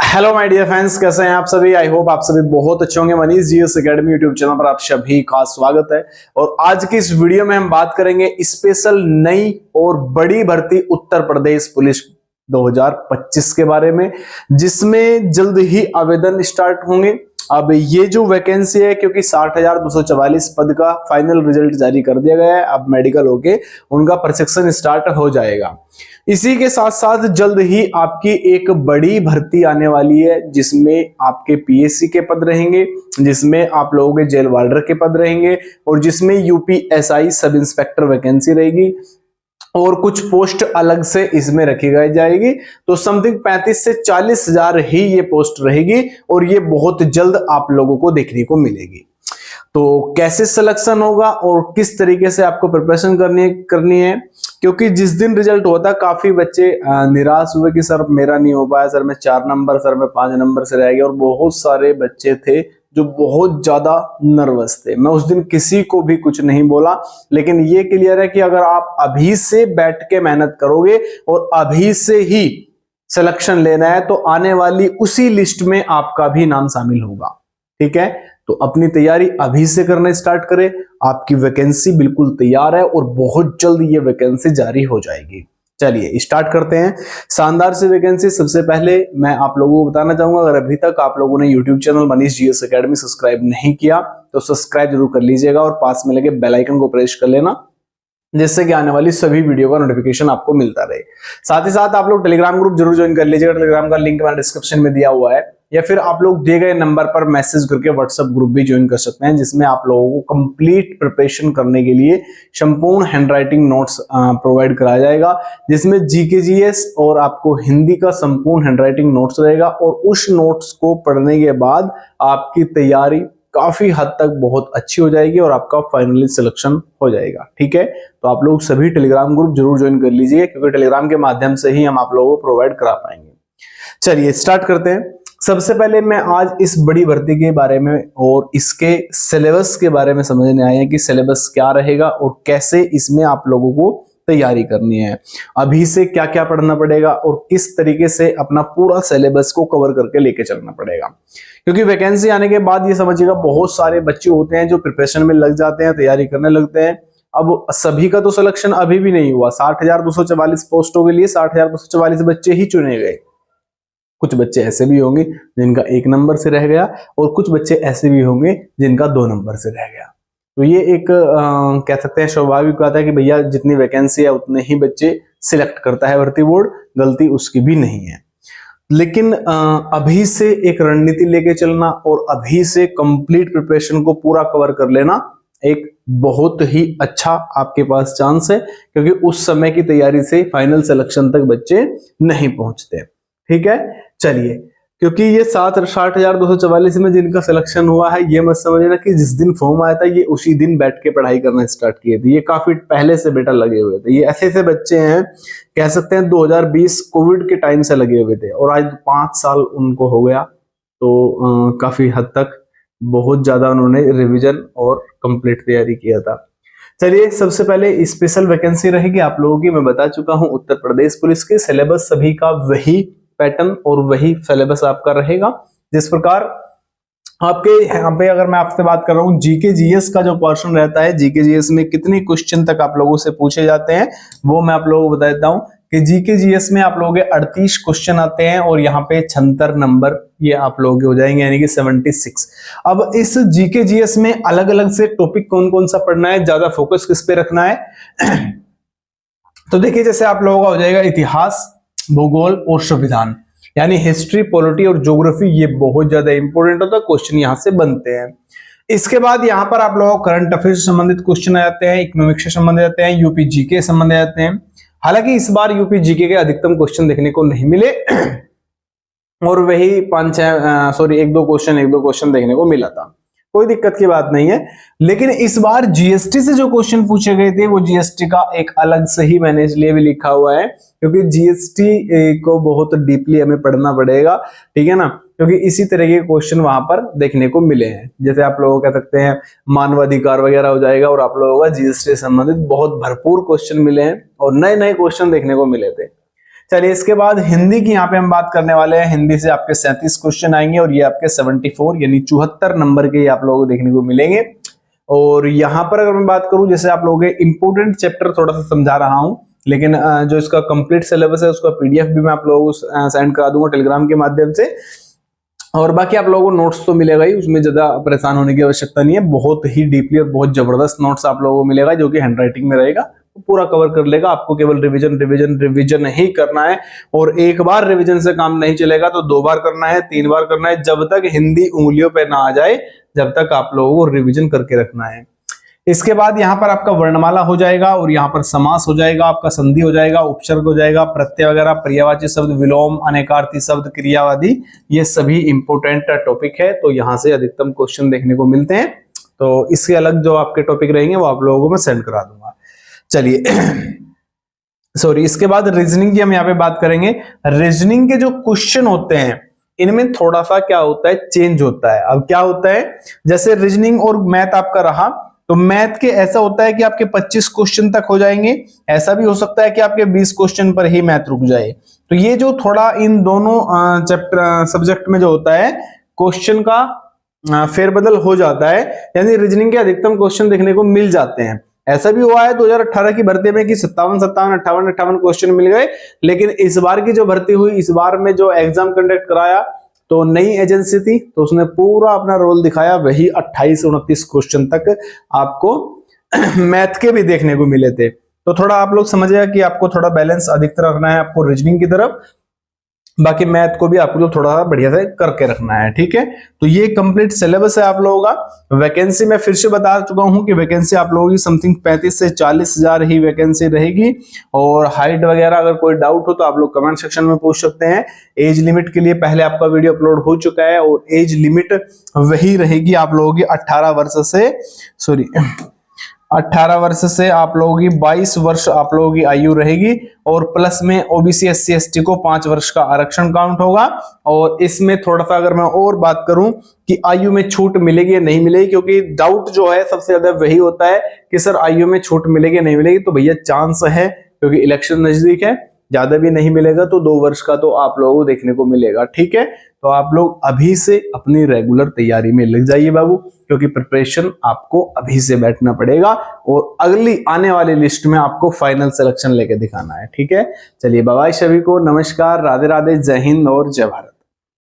Hello my dear friends, कैसे हैं आप सभी। आई होप आप सभी बहुत अच्छे होंगे। Manish GS academy YouTube channel पर आप सभी का स्वागत है। और आज की इस वीडियो में हम बात करेंगे स्पेशल नई और बड़ी भर्ती उत्तर प्रदेश पुलिस 2025 के बारे में, जिसमें जल्द ही आवेदन स्टार्ट होंगे। अब ये जो वैकेंसी है, क्योंकि 60,244 पद का फाइनल रिजल्ट जारी कर दिया गया है, अब मेडिकल होके उनका प्रशिक्षण स्टार्ट हो जाएगा। इसी के साथ साथ जल्द ही आपकी एक बड़ी भर्ती आने वाली है, जिसमें आपके पीएससी के पद रहेंगे, जिसमें आप लोगों के जेल वार्डर के पद रहेंगे और जिसमें यूपीएसआई सब इंस्पेक्टर वैकेंसी रहेगी और कुछ पोस्ट अलग से इसमें रखी गई जाएगी। तो समथिंग 35 से 40 हजार ही ये पोस्ट रहेगी और ये बहुत जल्द आप लोगों को देखने को मिलेगी। तो कैसे सिलेक्शन होगा और किस तरीके से आपको प्रिपरेशन करनी है, क्योंकि जिस दिन रिजल्ट होता काफी बच्चे निराश हुए कि सर मेरा नहीं हो पाया, सर मैं 4 नंबर, सर मैं 5 नंबर से रह गया। और बहुत सारे बच्चे थे जो बहुत ज्यादा नर्वस थे। मैं उस दिन किसी को भी कुछ नहीं बोला, लेकिन ये क्लियर है कि अगर आप अभी से बैठ के मेहनत करोगे और अभी से ही सिलेक्शन लेना है तो आने वाली उसी लिस्ट में आपका भी नाम शामिल होगा। ठीक है, तो अपनी तैयारी अभी से करना स्टार्ट करें। आपकी वैकेंसी बिल्कुल तैयार है और बहुत जल्द ये वैकेंसी जारी हो जाएगी। चलिए स्टार्ट करते हैं। शानदार सी वैकेंसी। सबसे पहले मैं आप लोगों को बताना चाहूंगा, अगर अभी तक आप लोगों ने YouTube channel Manish GS academy subscribe नहीं किया तो सब्सक्राइब जरूर कर लीजिएगा और पास में लगे बेल आइकन को प्रेस कर लेना, जिससे कि आने वाली सभी वीडियो का नोटिफिकेशन आपको मिलता रहे। साथ ही साथ आप लोग टेलीग्राम ग्रुप जरूर ज्वाइन कर लीजिएगा। टेलीग्राम का लिंक मैंने डिस्क्रिप्शन में दिया हुआ है, या फिर आप लोग दिए गए नंबर पर मैसेज करके व्हाट्सएप ग्रुप भी ज्वाइन कर सकते हैं, जिसमें आप लोगों को कंप्लीट प्रिपरेशन करने के लिए संपूर्ण हैंडराइटिंग नोट्स प्रोवाइड कराया जाएगा, जिसमें जीके जीएस और आपको हिंदी का संपूर्ण हैंडराइटिंग नोट्स रहेगा। और उस नोट्स को पढ़ने के बाद आपकी तैयारी काफी हद तक बहुत अच्छी हो जाएगी और आपका फाइनली सिलेक्शन हो जाएगा। ठीक है, तो आप लोग सभी टेलीग्राम ग्रुप जरूर ज्वाइन कर लीजिए, क्योंकि टेलीग्राम के माध्यम से ही हम आप लोगों को प्रोवाइड करा पाएंगे। चलिए स्टार्ट करते हैं। सबसे पहले मैं आज इस बड़ी भर्ती के बारे में और इसके सिलेबस के बारे में समझने आए हैं कि सिलेबस क्या रहेगा और कैसे इसमें आप लोगों को तैयारी करनी है। अभी से क्या क्या पढ़ना पड़ेगा और किस तरीके से अपना पूरा सिलेबस को कवर करके लेके चलना पड़ेगा। क्योंकि वैकेंसी आने के बाद ये समझिएगा बहुत सारे बच्चे होते हैं जो प्रिपरेशन में लग जाते हैं, तैयारी करने लगते हैं। अब सभी का तो सिलेक्शन अभी भी नहीं हुआ। 60,244 पोस्टों के लिए 60,244 बच्चे ही चुने गए। कुछ बच्चे ऐसे भी होंगे जिनका 1 नंबर से रह गया और कुछ बच्चे ऐसे भी होंगे जिनका 2 नंबर से रह गया। तो ये एक कह सकते हैं स्वाभाविक बात है कि भैया जितनी वैकेंसी है उतने ही बच्चे सिलेक्ट करता है भर्ती बोर्ड, गलती उसकी भी नहीं है। लेकिन अभी से एक रणनीति लेके चलना और अभी से कंप्लीट प्रिपरेशन को पूरा कवर कर लेना एक बहुत ही अच्छा आपके पास चांस है, क्योंकि उस समय की तैयारी से फाइनल सिलेक्शन तक बच्चे नहीं पहुंचते। ठीक है, चलिए, क्योंकि ये 60,244 में जिनका सिलेक्शन हुआ है, ये मत समझना कि जिस दिन फॉर्म आया था ये उसी दिन बैठ के पढ़ाई करना स्टार्ट किए थे। ये काफी पहले से बेटा लगे हुए थे। ये ऐसे बच्चे हैं, कह सकते हैं 2020 कोविड के टाइम से लगे हुए थे और आज 5 साल उनको हो गया। तो काफी हद तक बहुत ज्यादा उन्होंने रिविजन और कंप्लीट तैयारी किया था। चलिए, सबसे पहले स्पेशल वैकेंसी रहेगी आप लोगों की। मैं बता चुका हूं उत्तर प्रदेश पुलिस के सिलेबस सभी का वही पैटर्न और वही सिलेबस आपका रहेगा। जिस प्रकार आपके यहाँ पे अगर मैं आपसे बात कर रहा हूँ जीके जीएस का जो पोर्शन रहता है, जीके जीएस में कितने क्वेश्चन तक आप लोगों से पूछे जाते हैं वो मैं आप लोगों को बता देता हूँ कि जीके जीएस में आप लोगों के 38 क्वेश्चन आते हैं और यहाँ पे 76 नंबर ये आप लोगों के हो जाएंगे, यानी कि 76। अब इस जीके जीएस में अलग अलग से टॉपिक कौन कौन सा पढ़ना है, ज्यादा फोकस किस पे रखना है। तो देखिए, जैसे आप लोगों का हो जाएगा इतिहास, भूगोल और संविधान, यानी हिस्ट्री, पॉलिटी और ज्योग्राफी। ये बहुत ज्यादा इंपॉर्टेंट होता है, क्वेश्चन यहां से बनते हैं। इसके बाद यहां पर आप लोगों को करंट अफेयर से संबंधित क्वेश्चन आ जाते हैं, इकोनॉमिक्स से संबंधित आते हैं, यूपी जीके से संबंधित आते हैं। हालांकि इस बार यूपी जीके के अधिकतम क्वेश्चन देखने को नहीं मिले और वही 1-2 क्वेश्चन देखने को मिला था। कोई दिक्कत की बात नहीं है, लेकिन इस बार जीएसटी से जो क्वेश्चन पूछे गए थे वो जीएसटी का एक अलग से ही मैंने इसलिए भी लिखा हुआ है, क्योंकि जीएसटी को बहुत डीपली हमें पढ़ना पड़ेगा। ठीक है ना, क्योंकि इसी तरह के क्वेश्चन वहां पर देखने को मिले हैं। जैसे आप लोग कह सकते हैं मानवाधिकार वगैरह हो जाएगा, और आप लोगों का जीएसटी से संबंधित बहुत भरपूर क्वेश्चन मिले हैं और नए नए क्वेश्चन देखने को मिले थे। चलिए इसके बाद हिंदी की यहाँ पे हम बात करने वाले हैं। हिंदी से आपके 37 क्वेश्चन आएंगे और ये आपके 74 यानी 74 नंबर के आप लोगों को देखने को मिलेंगे। और यहाँ पर अगर मैं बात करूं, जैसे आप लोगों के इंपोर्टेंट चैप्टर थोड़ा सा समझा रहा हूं, लेकिन जो इसका कंप्लीट सिलेबस है उसका पीडीएफ भी मैं आप लोगों को सेंड करा दूंगा टेलीग्राम के माध्यम से। और बाकी आप लोगों को नोट्स तो मिलेगा ही, उसमें ज्यादा परेशान होने की आवश्यकता नहीं है। बहुत ही डीपली और बहुत जबरदस्त नोट्स आप लोगों को मिलेगा जो कि हैंडराइटिंग में रहेगा, तो पूरा कवर कर लेगा। आपको केवल रिवीजन रिवीजन रिवीजन ही करना है, और एक बार रिवीजन से काम नहीं चलेगा तो 2 बार करना है, 3 बार करना है, जब तक हिंदी उंगलियों पे ना आ जाए जब तक आप लोगों को रिवीजन करके रखना है। इसके बाद यहाँ पर आपका वर्णमाला हो जाएगा, और यहाँ पर समास हो जाएगा, आपका संधि हो जाएगा, उपसर्ग हो जाएगा, प्रत्यय वगैरह, पर्यायवाची शब्द, विलोम, अनेकार्थी शब्द, क्रियावादी, ये सभी इंपोर्टेंट टॉपिक है। तो यहाँ से अधिकतम क्वेश्चन देखने को मिलते हैं। तो इसके अलग जो आपके टॉपिक रहेंगे वो आप लोगों को मैं सेंड करा दूंगा। चलिए सॉरी, इसके बाद रीजनिंग की हम यहाँ पे बात करेंगे। रीजनिंग के जो क्वेश्चन होते हैं इनमें थोड़ा सा क्या होता है, चेंज होता है। अब क्या होता है, जैसे रीजनिंग और मैथ आपका रहा, तो मैथ के ऐसा होता है कि आपके 25 क्वेश्चन तक हो जाएंगे, ऐसा भी हो सकता है कि आपके 20 क्वेश्चन पर ही मैथ रुक जाए। तो ये जो थोड़ा इन दोनों चैप्टर सब्जेक्ट में जो होता है क्वेश्चन का फेरबदल हो जाता है, यानी रीजनिंग के अधिकतम क्वेश्चन देखने को मिल जाते हैं। ऐसा भी हुआ है 2018 की भर्ती में कि 57 58 क्वेश्चन मिल गए, लेकिन इस बार की जो भर्ती हुई, इस बार में जो एग्जाम कंडक्ट कराया तो नई एजेंसी थी, तो उसने पूरा अपना रोल दिखाया, वही 28-29 क्वेश्चन तक आपको मैथ के भी देखने को मिले थे। तो थोड़ा आप लोग समझिए कि आपको थोड़ा बैलेंस अधिकतर रखना है आपको रीजनिंग की तरफ, बाकी मैथ को भी आपको बढ़िया से करके रखना है, ठीक है। तो ये कंप्लीट सिलेबस है आप लोगों का। वैकेंसी मैं फिर से बता चुका हूं कि वैकेंसी आप लोगों की समथिंग 35 से 40 हजार ही वैकेंसी रहेगी। और हाइट वगैरह अगर कोई डाउट हो तो आप लोग कमेंट सेक्शन में पूछ सकते हैं। एज लिमिट के लिए पहले आपका वीडियो अपलोड हो चुका है, और एज लिमिट वही रहेगी आप लोगों की 18 वर्ष से आप लोगों की 22 वर्ष आप लोगों की आयु रहेगी। और प्लस में ओबीसी SC ST को 5 वर्ष का आरक्षण काउंट होगा। और इसमें थोड़ा सा अगर मैं और बात करूं कि आयु में छूट मिलेगी या नहीं मिलेगी, क्योंकि डाउट जो है सबसे ज्यादा वही होता है कि सर आयु में छूट मिलेगी या नहीं मिलेगी। तो भैया चांस है, क्योंकि इलेक्शन नजदीक है, ज्यादा भी नहीं मिलेगा तो 2 वर्ष का तो आप लोगों को देखने को मिलेगा, ठीक है। तो आप लोग अभी से अपनी रेगुलर तैयारी में लग जाइए बाबू, क्योंकि प्रिपरेशन आपको अभी से बैठना पड़ेगा, और अगली आने वाली लिस्ट में आपको फाइनल सिलेक्शन लेके दिखाना है, ठीक है। चलिए बाय बाय सभी को, नमस्कार, राधे राधे, जय हिंद और जय भारत।